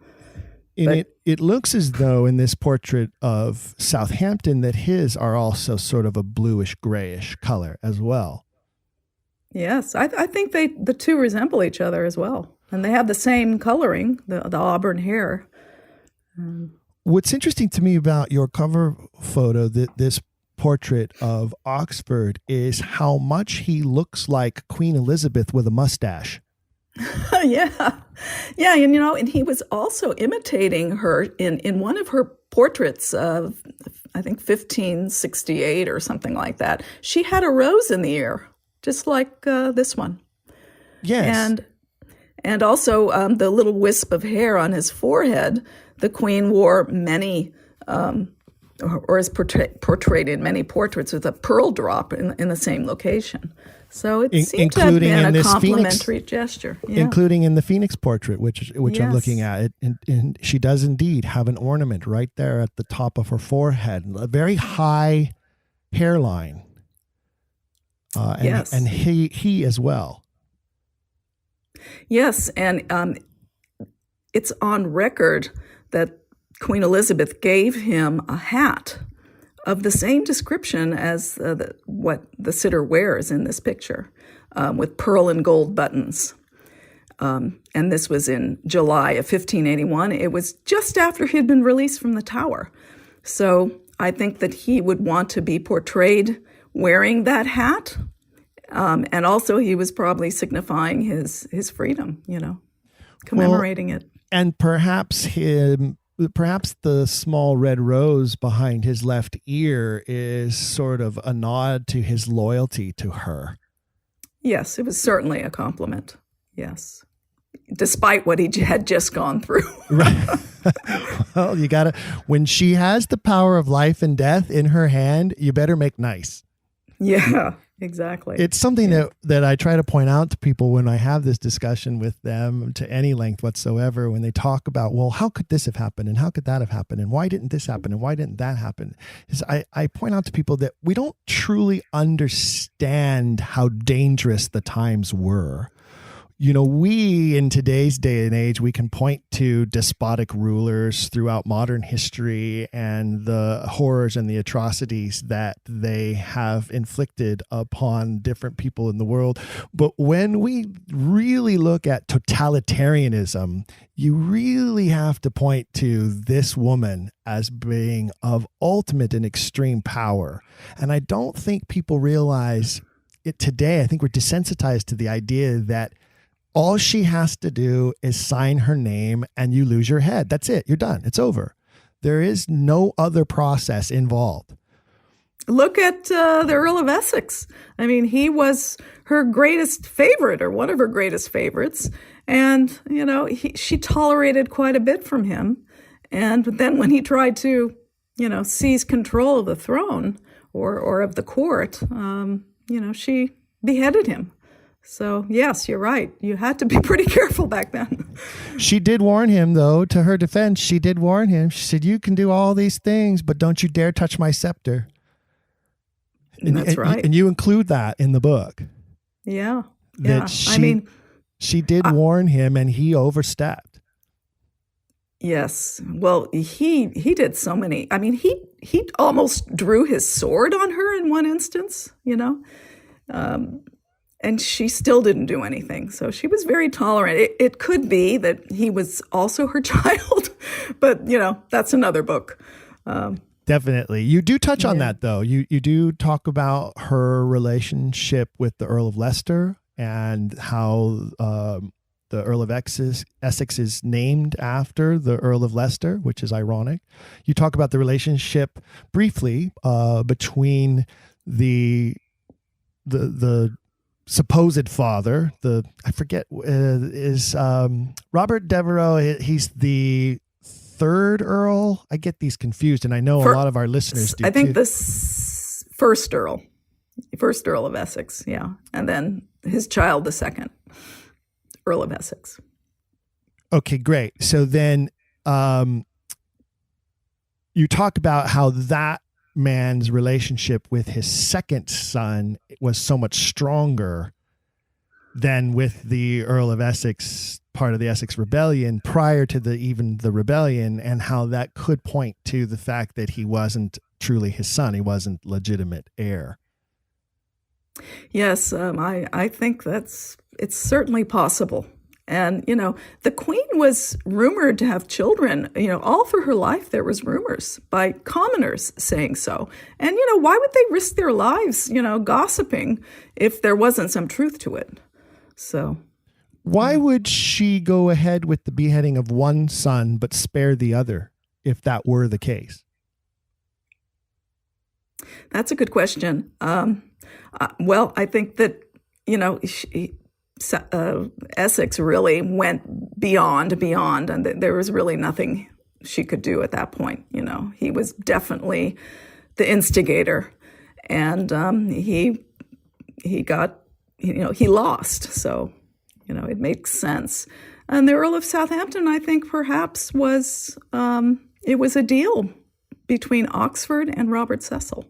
It looks as though in this portrait of Southampton that his are also sort of a bluish grayish color as well. Yes, I think the two resemble each other as well, and they have the same coloring, the auburn hair. What's interesting to me about your cover photo, this portrait of Oxford, is how much he looks like Queen Elizabeth with a mustache. Yeah, and he was also imitating her in one of her portraits of, I think, 1568 or something like that. She had a rose in the ear, just like this one. Yes. And also the little wisp of hair on his forehead. The Queen wore many, or is portrayed in many portraits with a pearl drop in the same location. So it seemed to have been a complimentary gesture. Yeah. Including in the Phoenix portrait, which Yes. I'm looking at. And she does indeed have an ornament right there at the top of her forehead, a very high hairline. Yes. And he as well. Yes, and it's on record that Queen Elizabeth gave him a hat of the same description as what the sitter wears in this picture, with pearl and gold buttons. And this was in July of 1581. It was just after he had been released from the Tower. So I think that he would want to be portrayed wearing that hat. And also he was probably signifying his freedom, commemorating it. And perhaps the small red rose behind his left ear is sort of a nod to his loyalty to her. Yes, it was certainly a compliment. Yes. Despite what he had just gone through. Right. Well, when she has the power of life and death in her hand, you better make nice. Yeah, exactly. It's something that I try to point out to people when I have this discussion with them to any length whatsoever, when they talk about, well, how could this have happened? And how could that have happened? And why didn't this happen? And why didn't that happen? Is I point out to people that we don't truly understand how dangerous the times were. We in today's day and age, we can point to despotic rulers throughout modern history and the horrors and the atrocities that they have inflicted upon different people in the world. But when we really look at totalitarianism, you really have to point to this woman as being of ultimate and extreme power. And I don't think people realize it today. I think we're desensitized to the idea that all she has to do is sign her name and you lose your head. That's it. You're done. It's over. There is no other process involved. Look at the Earl of Essex. I mean, he was her greatest favorite, or one of her greatest favorites. And, she tolerated quite a bit from him. And then when he tried to, seize control of the throne or of the court, she beheaded him. So, yes, you're right. You had to be pretty careful back then. She did warn him, though, to her defense. She did warn him. She said, you can do all these things, but don't you dare touch my scepter. That's right. And you include that in the book. Yeah. She did warn him, and he overstepped. Yes. Well, he did so many. I mean, he almost drew his sword on her in one instance, and she still didn't do anything. So she was very tolerant. It could be that he was also her child, but that's another book. Definitely. You do touch on that, though. You do talk about her relationship with the Earl of Leicester and how the Earl of Essex is named after the Earl of Leicester, which is ironic. You talk about the relationship briefly between the supposed father, I forget, is Robert Devereux. He's the third Earl. I get these confused, and I know a lot of our listeners do. I think too. this first Earl of Essex, yeah, and then his child, the second Earl of Essex. Okay, great. So then, you talk about how that man's relationship with his second son was so much stronger than with the Earl of Essex, part of the Essex Rebellion, prior to even the rebellion, and how that could point to the fact that he wasn't truly his son. He wasn't legitimate heir. Yes, I think it's certainly possible. And, the Queen was rumored to have children, all through her life. There was rumors by commoners saying so. And, why would they risk their lives, gossiping if there wasn't some truth to it? So why would she go ahead with the beheading of one son but spare the other, if that were the case? That's a good question. Well, I think that, Essex really went beyond, and there was really nothing she could do at that point. He was definitely the instigator, and he got, he lost. So, it makes sense. And the Earl of Southampton, I think, perhaps was it was a deal between Oxford and Robert Cecil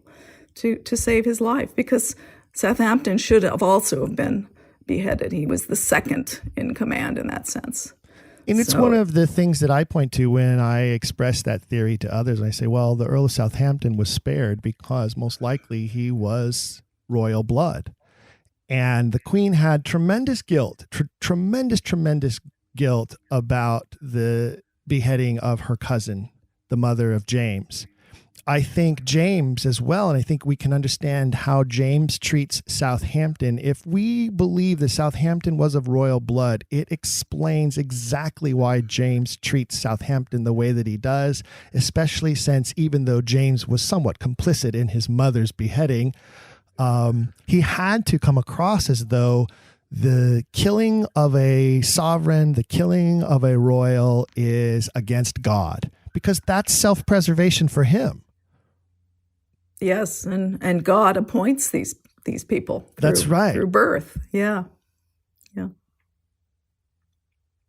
to save his life, because Southampton should have also been beheaded. He was the second in command in that sense. And it's one of the things that I point to when I express that theory to others. I say, well, the Earl of Southampton was spared because most likely he was royal blood. And the Queen had tremendous guilt, tremendous guilt about the beheading of her cousin, the mother of James. I think James as well, and I think we can understand how James treats Southampton. If we believe that Southampton was of royal blood, it explains exactly why James treats Southampton the way that he does, especially since even though James was somewhat complicit in his mother's beheading, he had to come across as though the killing of a sovereign, the killing of a royal is against God, because that's self-preservation for him. Yes, and God appoints these people. That's right. Through birth. Yeah.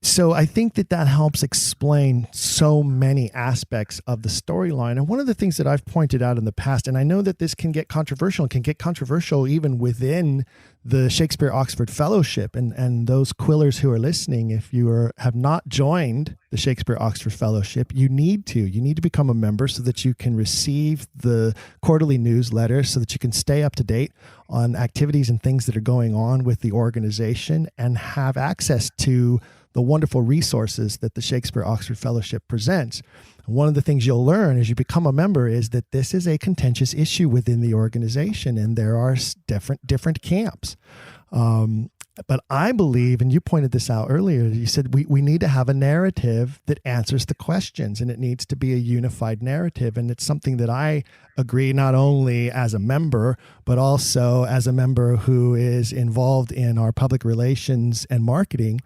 So I think that helps explain so many aspects of the storyline. And one of the things that I've pointed out in the past, and I know that this can get controversial even within the Shakespeare Oxford Fellowship, and those Quillers who are listening, if you have not joined the Shakespeare Oxford Fellowship, you need to become a member so that you can receive the quarterly newsletter, so that you can stay up to date on activities and things that are going on with the organization and have access to the wonderful resources that the Shakespeare Oxford Fellowship presents. One of the things you'll learn as you become a member is that this is a contentious issue within the organization, and there are different camps. But I believe, and you pointed this out earlier, you said we need to have a narrative that answers the questions, and it needs to be a unified narrative. And it's something that I agree, not only as a member, but also as a member who is involved in our public relations and marketing.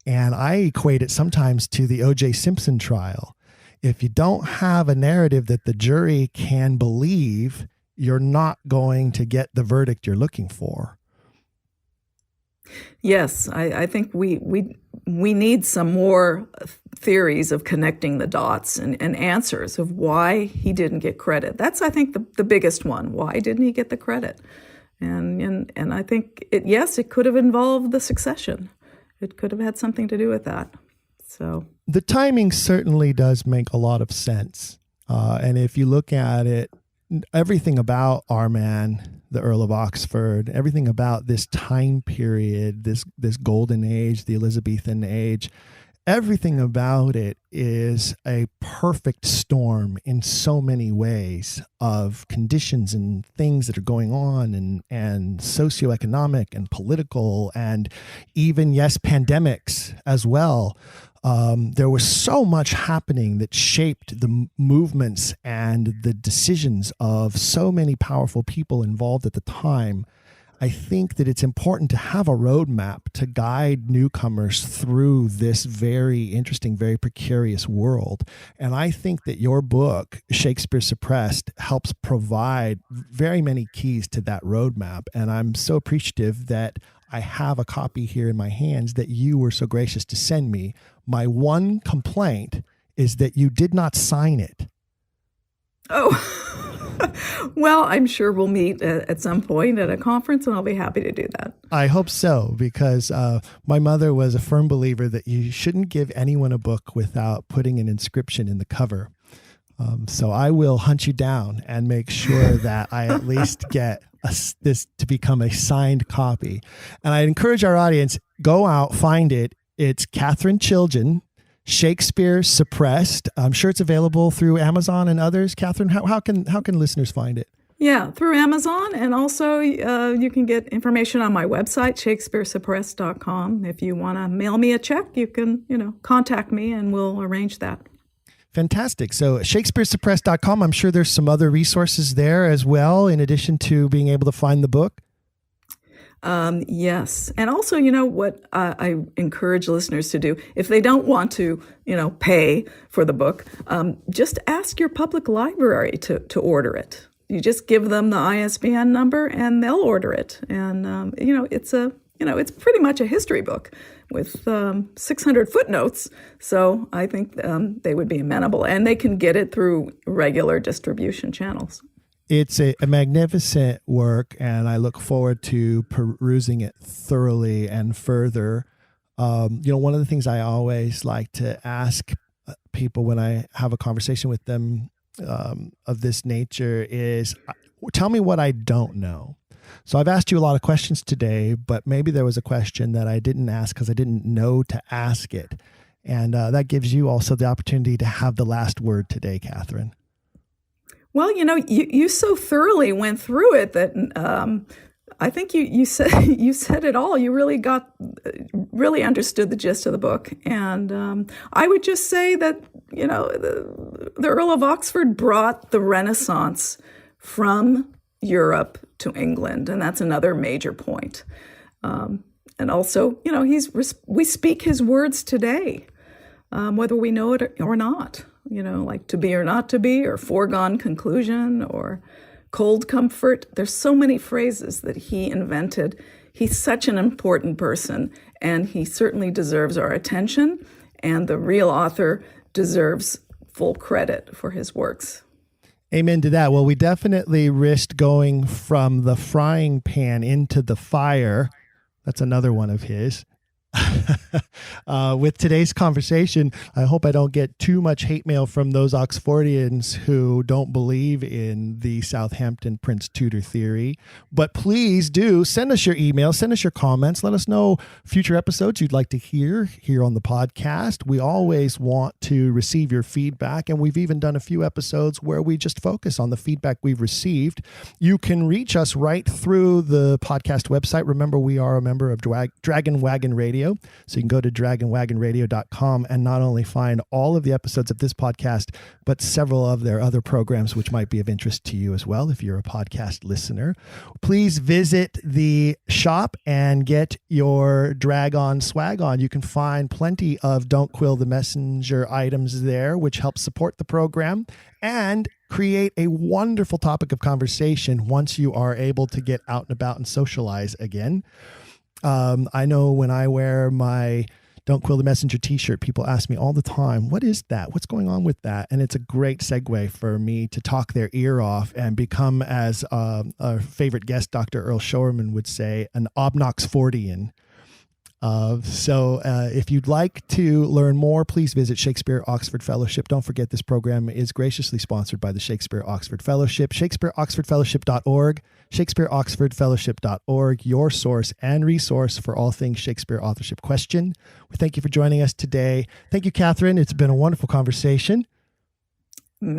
And I equate it sometimes to the O.J. Simpson trial. If you don't have a narrative that the jury can believe, you're not going to get the verdict you're looking for. Yes, I think we need some more theories of connecting the dots and answers of why he didn't get credit. That's, I think, the biggest one. Why didn't he get the credit? And I think, it could have involved the succession. It could have had something to do with that. So the timing certainly does make a lot of sense. And if you look at it, everything about our man, the Earl of Oxford, everything about this time period, this golden age, the Elizabethan age, everything about it is a perfect storm in so many ways of conditions and things that are going on, and socioeconomic and political, and even, yes, pandemics as well. There was so much happening that shaped the movements and the decisions of so many powerful people involved at the time. I think that it's important to have a roadmap to guide newcomers through this very interesting, very precarious world. And I think that your book, Shakespeare Suppressed, helps provide very many keys to that roadmap. And I'm so appreciative that I have a copy here in my hands that you were so gracious to send me. My one complaint is that you did not sign it. Oh, well, I'm sure we'll meet at some point at a conference, and I'll be happy to do that. I hope so, because my mother was a firm believer that you shouldn't give anyone a book without putting an inscription in the cover. So I will hunt you down and make sure that I at least get this to become a signed copy. And I encourage our audience, go out, find it. It's Katherine Chiljan, Shakespeare Suppressed. I'm sure it's available through Amazon and others. Katherine, how can listeners find it? Yeah, through Amazon, and also you can get information on my website, shakespearesuppressed.com. If you want to mail me a check, you can, contact me and we'll arrange that. Fantastic. So shakespearesuppressed.com, I'm sure there's some other resources there as well, in addition to being able to find the book. Yes. And also, what I encourage listeners to do, if they don't want to, pay for the book, just ask your public library to order it. You just give them the ISBN number and they'll order it. And, it's pretty much a history book with 600 footnotes. So I think they would be amenable, and they can get it through regular distribution channels. It's a magnificent work, and I look forward to perusing it thoroughly and further. One of the things I always like to ask people when I have a conversation with them of this nature is, tell me what I don't know. So I've asked you a lot of questions today, but maybe there was a question that I didn't ask because I didn't know to ask it. And that gives you also the opportunity to have the last word today, Katherine. Well, you so thoroughly went through it that I think you said it all. You really understood the gist of the book. And I would just say that, the Earl of Oxford brought the Renaissance from Europe to England, and that's another major point. And also, we speak his words today, whether we know it or not. Like to be or not to be, or foregone conclusion, or cold comfort. There's so many phrases that he invented. He's such an important person, and he certainly deserves our attention, and the real author deserves full credit for his works. Amen to that. Well, we definitely risked going from the frying pan into the fire. That's another one of his. With today's conversation, I hope I don't get too much hate mail from those Oxfordians who don't believe in the Southampton Prince Tudor theory. But please do send us your email, send us your comments, let us know future episodes you'd like to hear here on the podcast. We always want to receive your feedback, and we've even done a few episodes where we just focus on the feedback we've received. You can reach us right through the podcast website. Remember, we are a member of Dragon Wagon Radio. So you can go to dragonwagonradio.com and not only find all of the episodes of this podcast, but several of their other programs, which might be of interest to you as well if you're a podcast listener. Please visit the shop and get your Drag On swag on. You can find plenty of Don't Quill the Messenger items there, which helps support the program and create a wonderful topic of conversation once you are able to get out and about and socialize again. I know when I wear my Don't Quill the Messenger t-shirt, people ask me all the time, what is that? What's going on with that? And it's a great segue for me to talk their ear off and become, as our favorite guest, Dr. Earl Showerman would say, an Obnoxfordian. So if you'd like to learn more, please visit Shakespeare Oxford Fellowship. Don't forget this program is graciously sponsored by the Shakespeare Oxford Fellowship, ShakespeareOxfordFellowship.org, ShakespeareOxfordFellowship.org, your source and resource for all things Shakespeare authorship question. We thank you for joining us today. Thank you, Katherine. It's been a wonderful conversation.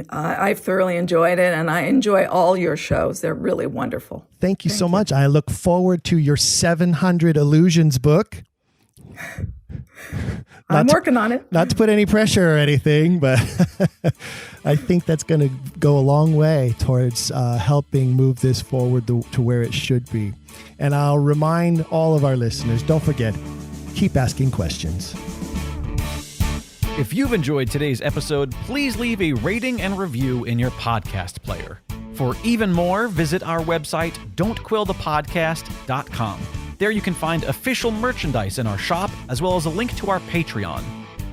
I've thoroughly enjoyed it, and I enjoy all your shows. They're really wonderful. Thank you so much. I look forward to your 700 Illusions book. I'm working on it. Not to put any pressure or anything, but I think that's going to go a long way towards helping move this forward to where it should be. And I'll remind all of our listeners, don't forget, keep asking questions. If you've enjoyed today's episode, please leave a rating and review in your podcast player. For even more, visit our website, don'tquillthepodcast.com. There you can find official merchandise in our shop, as well as a link to our Patreon.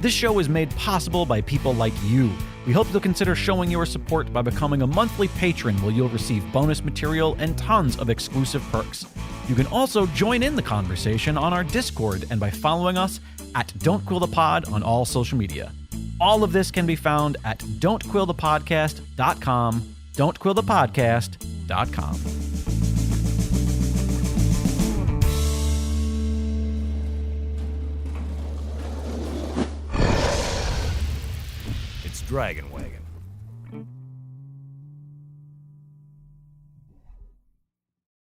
This show is made possible by people like you. We hope you'll consider showing your support by becoming a monthly patron, where you'll receive bonus material and tons of exclusive perks. You can also join in the conversation on our Discord and by following us at Don't Quill the Pod on all social media. All of this can be found at don'tquillthepodcast.com, don'tquillthepodcast.com. It's Dragon Wagon.